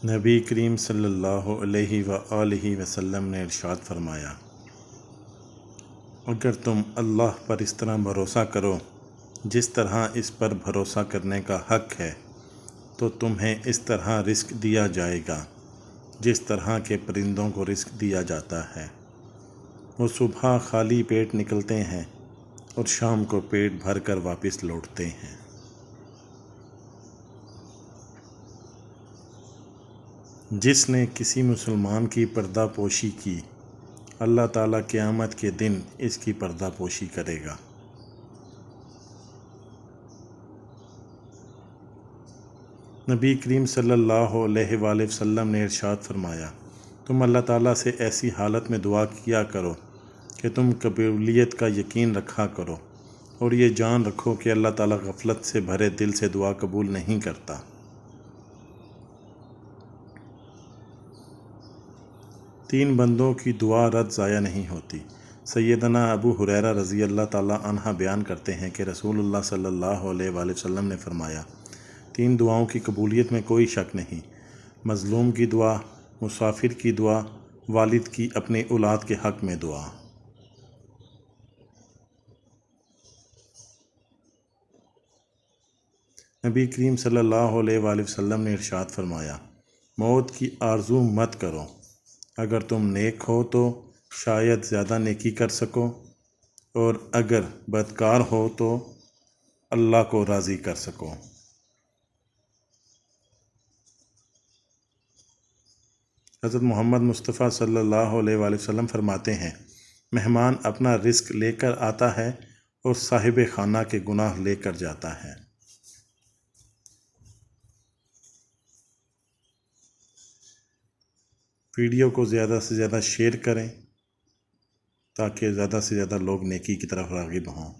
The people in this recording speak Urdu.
نبی کریم صلی اللہ علیہ وآلہ وسلم نے ارشاد فرمایا، اگر تم اللہ پر اس طرح بھروسہ کرو جس طرح اس پر بھروسہ کرنے کا حق ہے تو تمہیں اس طرح رزق دیا جائے گا جس طرح کے پرندوں کو رزق دیا جاتا ہے۔ وہ صبح خالی پیٹ نکلتے ہیں اور شام کو پیٹ بھر کر واپس لوٹتے ہیں۔ جس نے کسی مسلمان کی پردہ پوشی کی، اللہ تعالیٰ قیامت کے دن اس کی پردہ پوشی کرے گا۔ نبی کریم صلی اللہ علیہ وآلہ وسلم نے ارشاد فرمایا، تم اللہ تعالیٰ سے ایسی حالت میں دعا کیا کرو کہ تم قبولیت کا یقین رکھا کرو اور یہ جان رکھو کہ اللہ تعالیٰ غفلت سے بھرے دل سے دعا قبول نہیں کرتا۔ تین بندوں کی دعا رد ضائع نہیں ہوتی۔ سیدنا ابو ہریرہ رضی اللہ تعالیٰ عنہ بیان کرتے ہیں کہ رسول اللہ صلی اللہ علیہ وآلہ وسلم نے فرمایا، تین دعاؤں کی قبولیت میں کوئی شک نہیں: مظلوم کی دعا، مسافر کی دعا، والد کی اپنی اولاد کے حق میں دعا۔ نبی کریم صلی اللہ علیہ وآلہ وسلم نے ارشاد فرمایا، موت کی آرزو مت کرو، اگر تم نیک ہو تو شاید زیادہ نیکی کر سکو، اور اگر بدکار ہو تو اللہ کو راضی کر سکو۔ حضرت محمد مصطفیٰ صلی اللہ علیہ وآلہ وسلم فرماتے ہیں، مہمان اپنا رزق لے کر آتا ہے اور صاحب خانہ کے گناہ لے کر جاتا ہے۔ ویڈیو کو زیادہ سے زیادہ شیئر کریں تاکہ زیادہ سے زیادہ لوگ نیکی کی طرف راغب ہوں۔